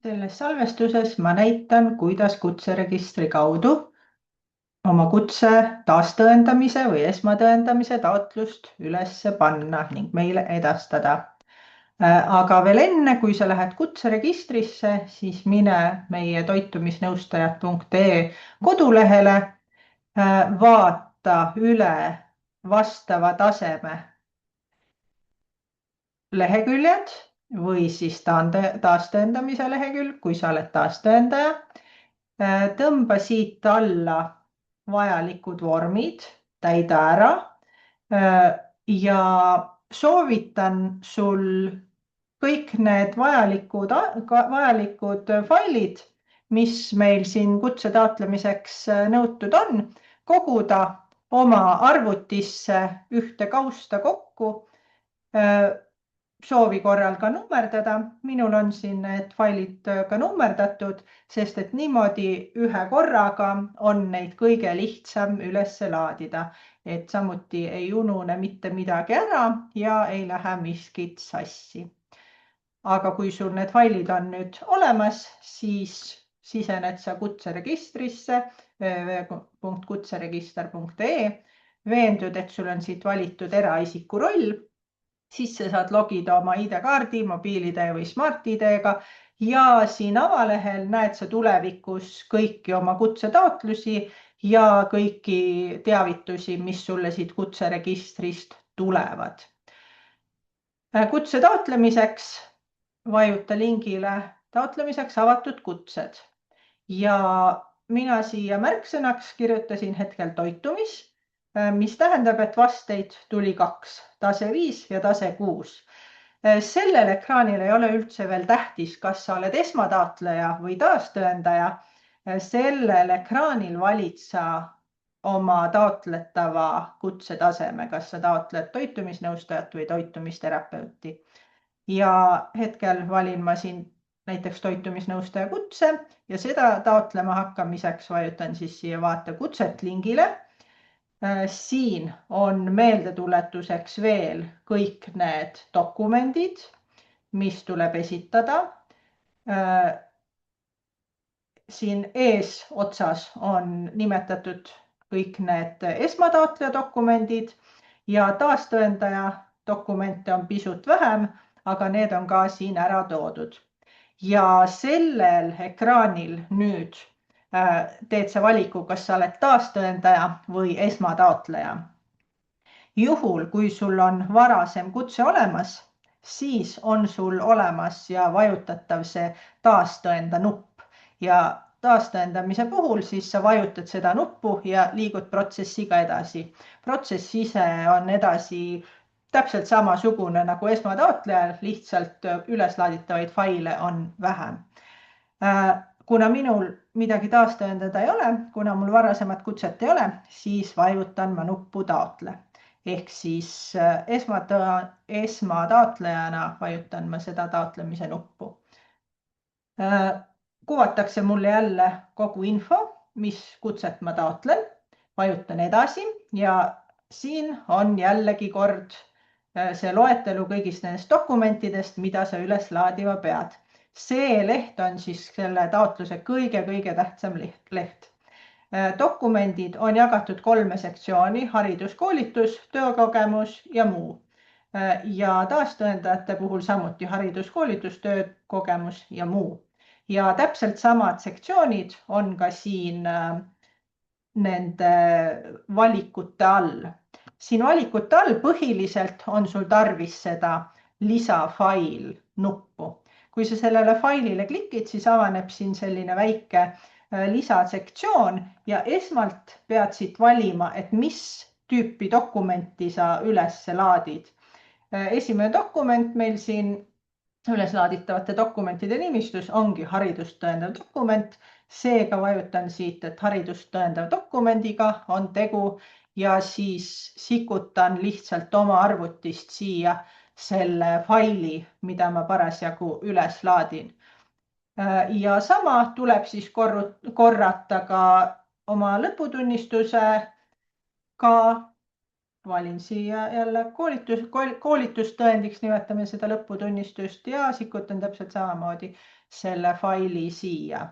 Selles salvestuses ma näitan, kuidas kutseregistri kaudu oma kutse taastõendamise või esmatõendamise taotlust üles panna ning meile edastada. Aga veel enne, kui sa lähed kutseregistrisse, siis mine meie toitumisnõustajad.ee kodulehele, vaata üle vastava taseme leheküljed või siis taastõendamise lehekülg, kui sa oled taastõendaja. Tõmba siit alla vajalikud vormid, täida ära ja soovitan sul kõik need vajalikud failid, mis meil siin kutse taotlemiseks nõutud on, koguda oma arvutisse ühte kausta kokku, soovi korral ka nummerdada. Minul on siin need failid ka nummerdatud, sest et niimoodi ühe korraga on neid kõige lihtsam üles laadida, et samuti ei unune mitte midagi ära ja ei lähe miskit sassi. Aga kui sul need failid on nüüd olemas, siis sisened sa kutseregistrisse www.kutseregister.ee, veendud, et sul on siit valitud eraisiku roll. Siis sa saad logida oma ID-kaardi, mobiil-ID või Smart-ID-ga ja siin avalehel näed sa tulevikus kõiki oma kutsetaotlusi ja kõiki teavitusi, mis sulle siit kutseregistrist tulevad. Kutse taotlemiseks vajuta lingile taotlemiseks avatud kutsed ja mina siia märksõnaks kirjutasin hetkel toitumis, mis tähendab, et vasteid tuli 2, tase 5 ja tase 6. Sellel ekraanil ei ole üldse veel tähtis, kas sa oled esmataotleja või taastõendaja. Sellel ekraanil valid sa oma taotletava kutsetaseme, kas sa taotled toitumisnõustajat või toitumisterapeuti. Ja hetkel valin ma siin näiteks toitumisnõustaja kutse ja seda taotlema hakkamiseks vajutan siis siia vaata kutset lingile. Siin on meeldetuletuseks veel kõik need dokumendid, mis tuleb esitada. Siin ees otsas on nimetatud kõik need esmataotleja dokumendid ja taastõendaja dokumente on pisut vähem, aga need on ka siin ära toodud. Ja sellel ekraanil nüüd teed sa valiku, kas sa oled taastõendaja või esmataotleja. Juhul, kui sul on varasem kutse olemas, siis on sul olemas ja vajutatav see taastõenda nupp ja taastõendamise puhul siis sa vajutad seda nuppu ja liigud protsessiga edasi. Protsess ise on edasi täpselt samasugune nagu esmataotlejal, lihtsalt üleslaaditavaid faile on vähem. Kuna minul midagi taastõendada ei ole, kuna mul varasemat kutset ei ole, siis vajutan ma nuppu taotle. Ehk siis esmataotlejana vajutan ma seda taotlemise nuppu. Kuvatakse mulle jälle kogu info, mis kutset ma taotlen, vajutan edasi ja siin on jällegi kord see loetelu kõigist nendest dokumentidest, mida sa üles laadima pead. See leht on siis selle taotluse kõige tähtsam leht. Dokumendid on jagatud 3 sektsiooni, haridus, koolitus, töökogemus ja muu. Ja taastõendajate puhul samuti haridus, koolitus, töökogemus ja muu. Ja täpselt samad sektsioonid on ka siin nende valikute all. Siin valikute all põhiliselt on sul tarvis seda lisafail nuppu. Kui sa sellele failile klikid, siis avaneb siin selline väike lisasektsioon ja esmalt pead siit valima, et mis tüüpi dokumenti sa üles laadid. Esimene dokument meil siin üleslaaditavate dokumentide nimistus ongi haridust tõendav dokument. Seega vajutan siit, et haridust tõendav dokumendiga on tegu ja siis sikutan lihtsalt oma arvutist siia selle faili, mida ma parasjagu üles laadin. Ja sama tuleb siis korrata ka oma lõputunnistusega valin siia jälle koolitustõendiks, nimetame seda lõputunnistust ja sikutan täpselt samamoodi selle faili siia.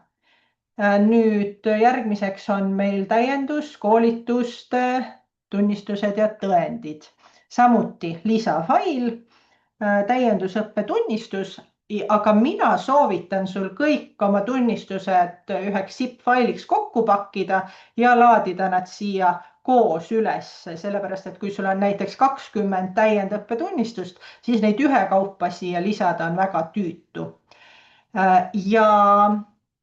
Nüüd järgmiseks on meil täiendus, koolituste, tunnistused ja tõendid. Samuti lisafail, täiendusõppetunnistus, aga mina soovitan sul kõik oma tunnistused üheks zip-failiks kokku pakkida ja laadida nad siia koos üles, sellepärast et kui sul on näiteks 20 täiendõppetunnistust, siis neid ühekaupa siia lisada on väga tüütu. Ja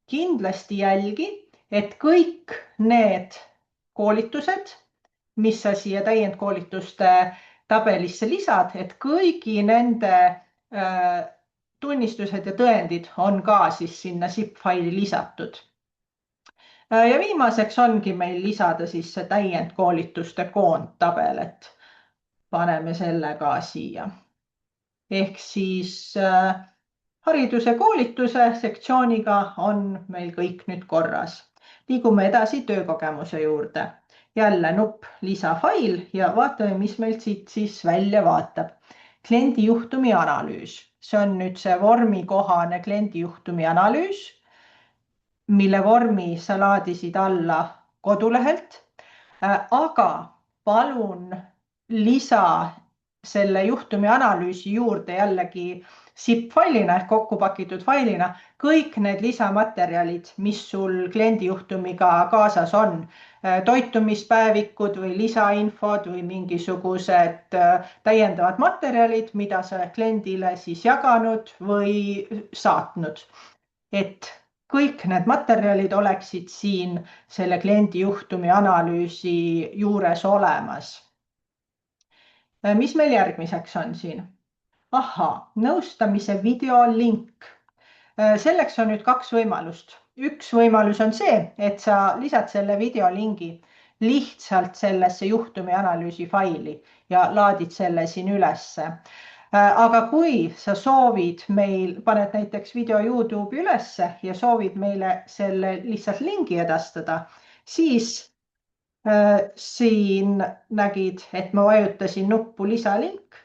kindlasti jälgi, et kõik need koolitused, mis sa siia täiendkoolituste tabelisse lisad, et kõigi nende tunnistused ja tõendid on ka siis sinna zip-faili lisatud. Ja viimaseks ongi meil lisada siis see täiendkoolituste koondtabel, et paneme selle ka siia. Ehk siis hariduse koolituse sektsiooniga on meil kõik nüüd korras. Liigume edasi töökogemuse juurde. Jälle nupp lisafail ja vaatame, mis meil siit siis välja vaatab. Kliendijuhtumi analüüs. See on nüüd see vormikohane kliendijuhtumi analüüs, mille vormi sa laadisid alla kodulehelt, aga palun lisa selle juhtumi analüüsi juurde jällegi zip-failina ehk kokku pakitud failina kõik need lisamaterjalid, mis sul kliendijuhtumiga kaasas on. Toitumispäevikud või lisainfod või mingisugused täiendavad materjalid, mida sa kliendile siis jaganud või saatnud. Et kõik need materjalid oleksid siin selle kliendijuhtumi analüüsi juures olemas. Mis meil järgmiseks on siin? Nõustamise videolink. Selleks on nüüd kaks võimalust. Üks võimalus on see, et sa lisad selle videolingi lihtsalt sellesse juhtumi analüüsi faili ja laadid selle siin ülesse. Aga kui sa soovid meil, paned näiteks video YouTube'i ülesse ja soovid meile selle lihtsalt lingi edastada, siis siin nägid, et ma vajutasin nuppu lisalink.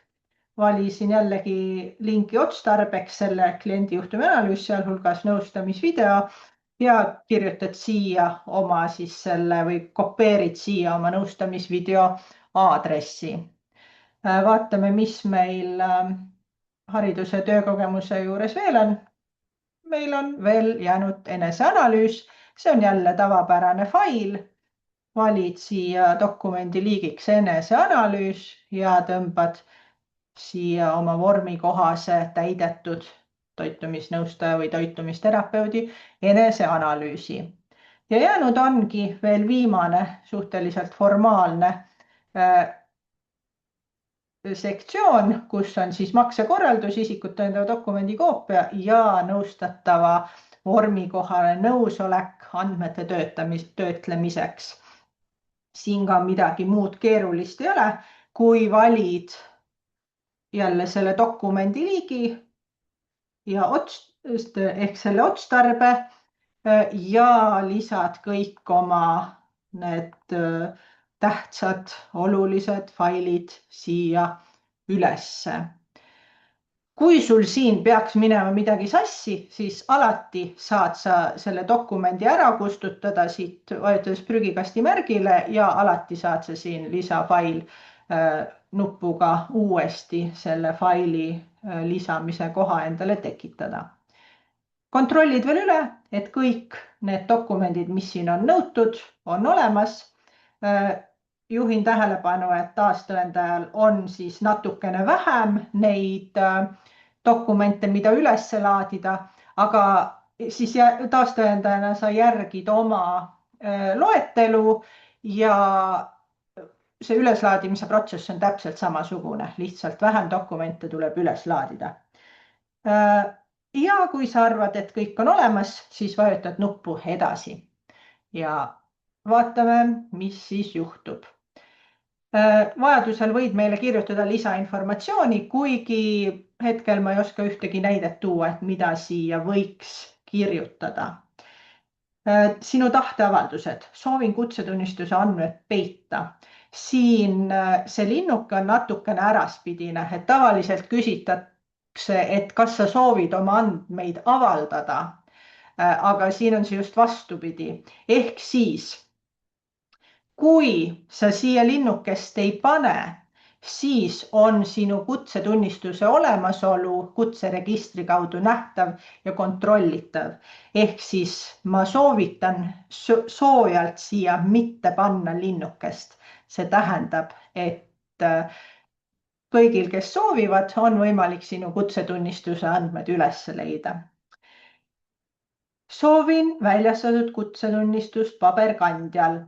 Valisin jällegi linki otstarbeks selle kliendijuhtumi analüüs, sealhulgas nõustamisvideo ja kirjutad siia oma siis selle või kopeerid siia oma nõustamisvideo aadressi. Vaatame, mis meil hariduse ja töökogemuse juures veel on. Meil on veel jäänud eneseanalüüs. See on jälle tavapärane fail. Valid siia dokumendi liigiks eneseanalüüs ja tõmbad siia oma vormi kohase täidetud toitumisnõustaja või toitumisterapeudi eneseanalüüsi. Ja jäänud ongi veel viimane suhteliselt formaalne sektsioon, kus on siis maksekorraldus, isikut tõendava dokumendi koopia ja nõustatava vormikohane nõusolek andmete töötlemiseks. Siin ka midagi muud keerulist ei ole, kui valid jälle selle dokumendi liigi ja ehk selle otstarbe ja lisad kõik oma need tähtsad, olulised failid siia ülesse. Kui sul siin peaks minema midagi sassi, siis alati saad sa selle dokumendi ära kustutada siit vajutades prügikasti märgile ja alati saad sa siin lisafail nupuga uuesti selle faili lisamise koha endale tekitada. Kontrollid veel üle, et kõik need dokumendid, mis siin on nõutud, on olemas. Juhin tähelepanu, et taastõendajal on siis natukene vähem neid dokumente, mida üles laadida, aga siis taastõendajana sa järgid oma loetelu ja see üleslaadimise protsess on täpselt samasugune, lihtsalt vähem dokumente tuleb üles laadida. Ja kui sa arvad, et kõik on olemas, siis vajutad nuppu edasi ja vaatame, mis siis juhtub. Vajadusel võid meile kirjutada lisainformatsiooni, kuigi hetkel ma ei oska ühtegi näidet tuua, et mida siia võiks kirjutada. Sinu tahteavaldused. Soovin kutsetunnistuse andmed peita. siin see linnuke on natukene äraspidine, et tavaliselt küsitakse, et kas sa soovid oma andmeid avaldada. Aga siin on see just vastupidi. Ehk siis, kui sa siia linnukest ei pane, siis on sinu kutsetunnistuse olemasolu kutseregistri kaudu nähtav ja kontrollitav. Ehk siis ma soovitan soojalt siia mitte panna linnukest. See tähendab, et kõigil, kes soovivad, on võimalik sinu kutsetunnistuse andmed üles leida. Soovin väljastatud kutsetunnistust paberkandjal.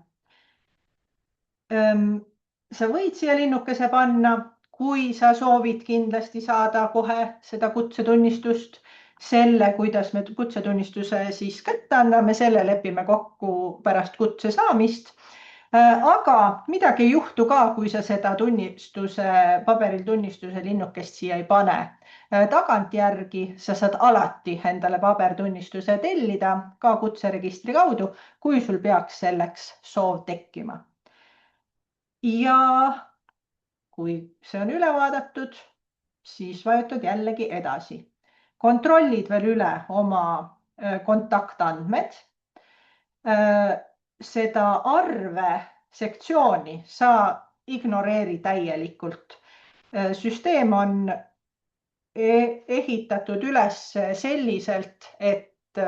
Sa võid siia linnukese panna, kui sa soovid kindlasti saada kohe seda kutsetunnistust. Selle, kuidas me kutsetunnistuse siis kätte anname, selle lepime kokku pärast kutse saamist. Aga midagi ei juhtu ka, kui sa seda paberil tunnistuse linnukest siia ei pane. Tagantjärgi sa saad alati endale pabertunnistuse tellida ka kutseregistri kaudu, kui sul peaks selleks soov tekkima. Ja kui see on üle vaadatud, siis vajutad jällegi edasi. Kontrollid veel üle oma kontaktandmed. Seda arve sektsiooni sa ignoreeri täielikult. Süsteem on ehitatud üles selliselt, et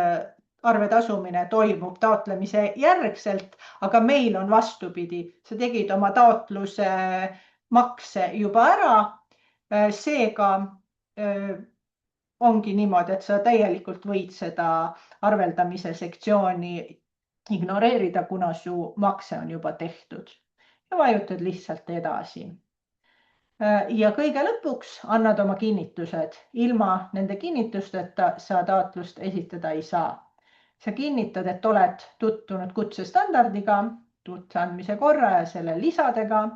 arve tasumine toimub taotlemise järgselt, aga meil on vastupidi. Sa tegid oma taotluse makse juba ära. Seega ongi niimoodi, et sa täielikult võid seda arveldamise sektsiooni ignoreerida, kuna su makse on juba tehtud. Ja vajutad lihtsalt edasi. Ja kõige lõpuks annad oma kinnitused. Ilma nende kinnitusteta sa taotlust esitada ei saa. Sa kinnitad, et oled tutvunud kutsestandardiga, kutse andmise korra ja selle lisadega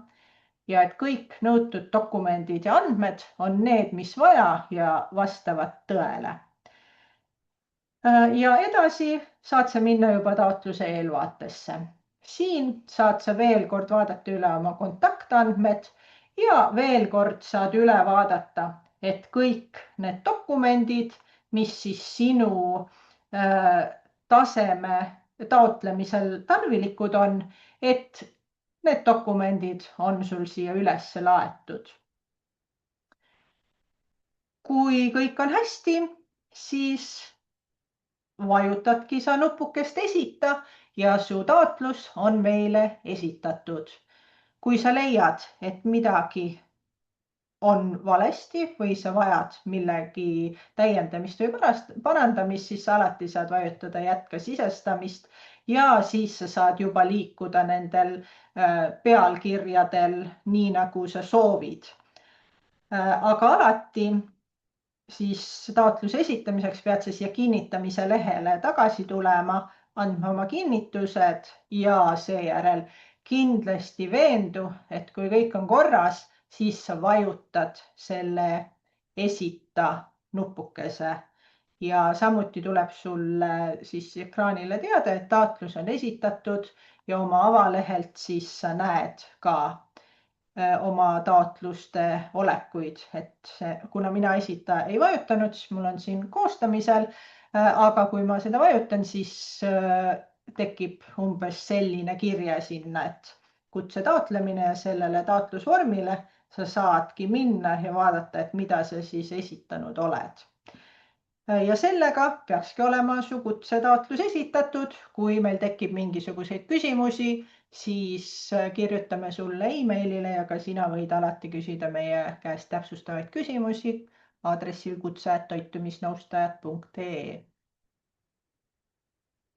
ja et kõik nõutud dokumendid ja andmed on need, mis vaja ja vastavad tõele. Ja edasi saad sa minna juba taotluse eelvaatesse. Siin saad sa veel kord vaadata üle oma kontaktandmed ja veel kord saad üle vaadata, et kõik need dokumendid, mis siis sinu taseme taotlemisel tarvilikud on, et need dokumendid on sul siia üles laetud. Kui kõik on hästi, siis vajutadki sa nupukest esita ja su taotlus on meile esitatud. Kui sa leiad, et midagi on valesti või sa vajad millegi täiendamist või parandamist, siis alati saad vajutada jätka sisestamist ja siis sa saad juba liikuda nendel pealkirjadel nii, nagu sa soovid. Aga alati siis taotluse esitamiseks pead sa siia kinnitamise lehele tagasi tulema, andma oma kinnitused ja seejärel kindlasti veendu, et kui kõik on korras, siis sa vajutad selle esita nupukese ja samuti tuleb sulle siis ekraanile teada, et taotlus on esitatud ja oma avalehelt siis sa näed ka oma taotluste olekuid, et kuna mina esita ei vajutanud, siis mul on siin koostamisel, aga kui ma seda vajutan, siis tekib umbes selline kirje sinna, et kutse taotlemine ja sellele taotlusvormile sa saadki minna ja vaadata, et mida sa siis esitanud oled. Ja sellega peakski olema su kutsetaotlus esitatud. Kui meil tekib mingisuguseid küsimusi, siis kirjutame sulle e-mailile ja ka sina võid alati küsida meie käest täpsustavaid küsimusi aadressil kutse@toitumisnõustajad.ee.